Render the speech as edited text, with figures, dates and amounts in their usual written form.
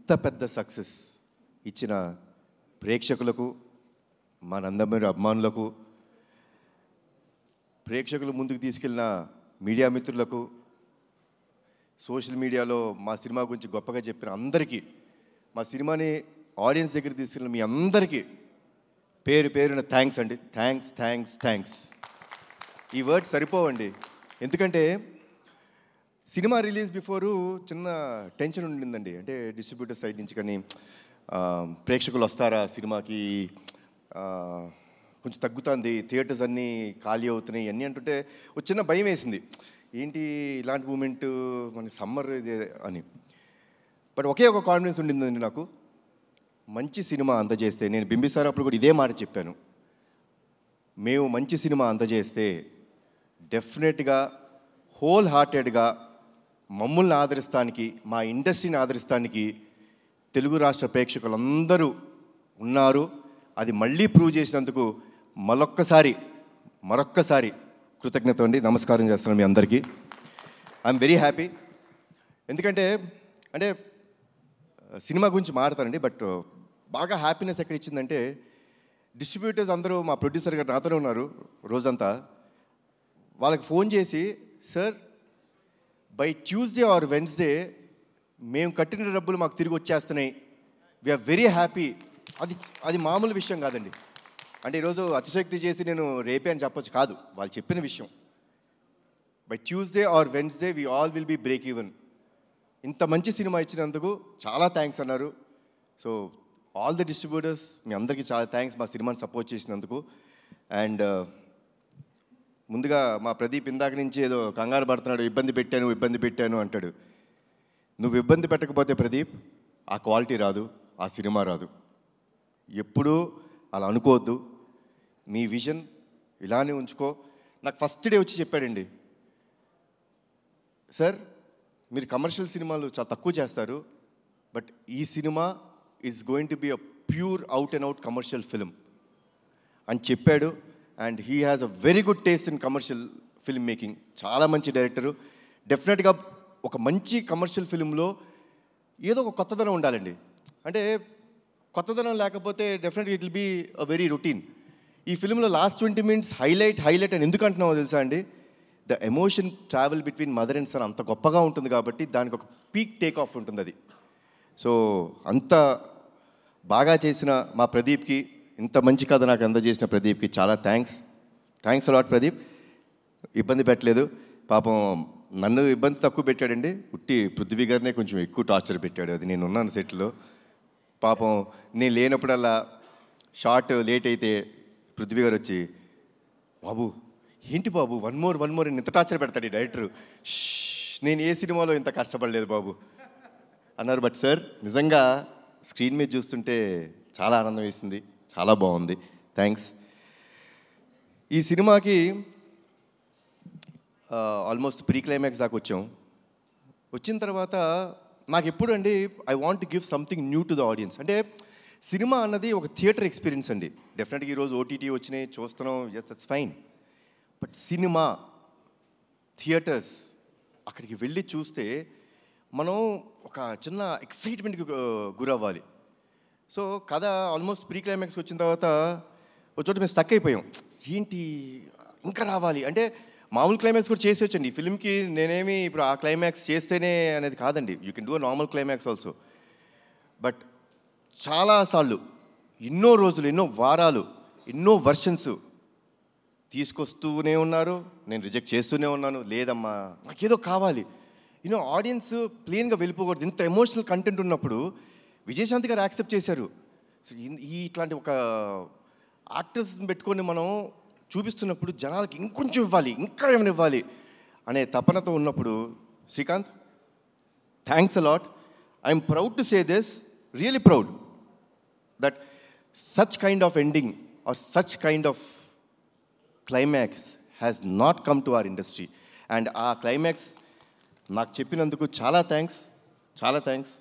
ఇంత పెద్ద సక్సెస్ ఇచ్చిన ప్రేక్షకులకు, మా నందమూరి అభిమానులకు, ప్రేక్షకులు ముందుకు తీసుకెళ్ళిన మీడియా మిత్రులకు, సోషల్ మీడియాలో మా సినిమా గురించి గొప్పగా చెప్పిన అందరికీ, మా సినిమాని ఆడియన్స్ దగ్గర తీసుకెళ్ళిన మీ అందరికీ పేరు పేరున థ్యాంక్స్ అండి. Thanks thanks thanks. ఈ వర్డ్స్ సరిపోవండి. ఎందుకంటే సినిమా రిలీజ్ బిఫోరు చిన్న టెన్షన్ ఉండిందండి. అంటే డిస్ట్రిబ్యూటర్ సైడ్ నుంచి కానీ ప్రేక్షకులు వస్తారా సినిమాకి, కొంచెం తగ్గుతుంది, థియేటర్స్ అన్నీ ఖాళీ అవుతున్నాయి అన్నీ అంటుంటే ఒక చిన్న భయం వేసింది. ఏంటి ఇలాంటి మూమెంట్ మన సమ్మర్ ఇది అని. బట్ ఒకే ఒక కాన్ఫిడెన్స్ ఉండిందండి నాకు. మంచి సినిమా అందజేస్తే, నేను బింబిసారా అప్పుడు కూడా ఇదే మాట చెప్పాను, మేము మంచి సినిమా అందజేస్తే డెఫినెట్గా హోల్ హార్టెడ్గా మమ్మల్ని ఆదరిస్తానికి, మా ఇండస్ట్రీని ఆదరిస్తానికి తెలుగు రాష్ట్ర ప్రేక్షకులందరూ ఉన్నారు. అది మళ్ళీ ప్రూవ్ చేసినందుకు మరొక్కసారి కృతజ్ఞత అండి. నమస్కారం చేస్తున్నాను మీ అందరికీ. I'm very happy. ఎందుకంటే సినిమా గురించి మాట్లాడతానండి, బట్ బాగా హ్యాపీనెస్ ఎక్కడ ఇచ్చిందంటే డిస్ట్రిబ్యూటర్స్ అందరూ, మా ప్రొడ్యూసర్ గారు నాతోనే ఉన్నారు రోజంతా, వాళ్ళకి ఫోన్ చేసి, sir by Tuesday or Wednesday మేము కట్టిన డబ్బులు మాకు తిరిగి వచ్చేస్తున్నాయి, వీఆర్ వెరీ హ్యాపీ. అది మామూలు విషయం కాదండి. అంటే ఈరోజు అతిశక్తి చేసి నేను రేపే అని చెప్పొచ్చు కాదు, వాళ్ళు చెప్పిన విషయం. By Tuesday or Wednesday we all will be break even. ఇంత మంచి సినిమా ఇచ్చినందుకు చాలా థ్యాంక్స్ అన్నారు. సో ఆల్ ది డిస్ట్రిబ్యూటర్స్, మీ అందరికీ చాలా థ్యాంక్స్ మా సినిమాని సపోర్ట్ చేసినందుకు. అండ్ ముందుగా మా ప్రదీప్ ఇందాక నుంచి ఏదో కంగారు పడుతున్నాడు, ఇబ్బంది పెట్టాను అంటాడు. నువ్వు ఇబ్బంది పెట్టకపోతే ప్రదీప్ ఆ క్వాలిటీ రాదు, ఆ సినిమా రాదు. ఎప్పుడూ అలా అనుకోవద్దు. మీ విజన్ ఇలానే ఉంచుకో. నాకు ఫస్ట్ డే వచ్చి చెప్పాడండి, సార్ మీరు కమర్షియల్ సినిమాలు చాలా తక్కువ చేస్తారు, బట్ ఈ cinema is going to be a pure out and out commercial film అని చెప్పాడు. And he has a very good taste in commercial film making. చాలా మంచి డైరెక్టరు. డెఫినెట్గా ఒక మంచి కమర్షియల్ ఫిల్మ్లో ఏదో ఒక కొత్తదనం ఉండాలండి. అంటే కొత్తదనం లేకపోతే డెఫినెట్గా it will be a very routine. ఈ ఫిల్మ్లో లాస్ట్ 20 minutes హైలైట్ అని ఎందుకు అంటున్నామో తెలుసా అండి? The emotion travel between mother and son అంత గొప్పగా ఉంటుంది కాబట్టి దానికి ఒక పీక్ టేక్ ఆఫ్ ఉంటుంది అది. సో అంత బాగా చేసిన మా ప్రదీప్కి, ఇంత మంచి కథ నాకు అందజేసిన ప్రదీప్కి చాలా థ్యాంక్స్ అలాట్ ప్రదీప్. ఇబ్బంది పెట్టలేదు పాపం. నన్ను ఇబ్బంది తక్కువ పెట్టాడండి, ఉట్టి పృథ్వీ గారినే కొంచెం ఎక్కువ టార్చర్ పెట్టాడు. అది నేను ఉన్నాను సెట్లో. పాపం నేను లేనప్పుడల్లా షార్ట్ లేట్ అయితే పృథ్వీ గారు వచ్చి, బాబు ఏంటి బాబు వన్ మోర్ ఇంత టార్చర్ పెడతాడు ఈ డైరెక్టరు, నేను ఏ సినిమాలో ఇంత కష్టపడలేదు బాబు అన్నారు. బట్ సార్ నిజంగా స్క్రీన్ మీద చూస్తుంటే చాలా ఆనందం వేసింది, చాలా బాగుంది. థ్యాంక్స్. ఈ సినిమాకి ఆల్మోస్ట్ ప్రీ క్లైమాక్స్ దాకా వచ్చిన తర్వాత నాకు ఎప్పుడు అండి I want to give something new to the audience. అంటే సినిమా అన్నది ఒక థియేటర్ ఎక్స్పీరియన్స్ అండి. డెఫినెట్గా ఈరోజు ఓటీటీ వచ్చినాయి చూస్తున్నాం, yes that's fine. But cinema theatres అక్కడికి వెళ్ళి చూస్తే మనం ఒక చిన్న ఎక్సైట్మెంట్కి గురవ్వాలి. సో కథ ఆల్మోస్ట్ ప్రీ క్లైమాక్స్కి వచ్చిన తర్వాత ఒక చోట మేము స్టక్ అయిపోయాం. ఏంటి ఇంకా రావాలి అంటే మామూలు క్లైమాక్స్ కూడా చేసి వచ్చండి. ఈ ఫిల్మ్కి నేనేమి ఇప్పుడు ఆ క్లైమాక్స్ చేస్తేనే అనేది కాదండి, you can do a normal climax also. But చాలాసార్లు, ఎన్నో రోజులు, ఎన్నో వారాలు, ఎన్నో వర్షన్స్ తీసుకొస్తూనే ఉన్నారు, నేను రిజెక్ట్ చేస్తూనే ఉన్నాను. లేదమ్మా నాకేదో కావాలి, ఆడియన్స్ ప్లెయిన్గా వెళ్ళిపోకూడదు. ఇంత ఎమోషనల్ కంటెంట్ ఉన్నప్పుడు విజయశాంతి గారు యాక్సెప్ట్ చేశారు. ఇట్లాంటి ఒక యాక్టర్స్ని పెట్టుకొని మనం చూపిస్తున్నప్పుడు జనాలకి ఇంకొంచెం ఇవ్వాలి, ఇంకా ఏమైనా ఇవ్వాలి అనే తపనతో ఉన్నప్పుడు, Srikanth thanks a lot. I'm proud to say this, really proud that such kind of ending or such kind of climax has not come to our industry. And ఆ క్లైమాక్స్ నాకు చెప్పినందుకు చాలా థ్యాంక్స్.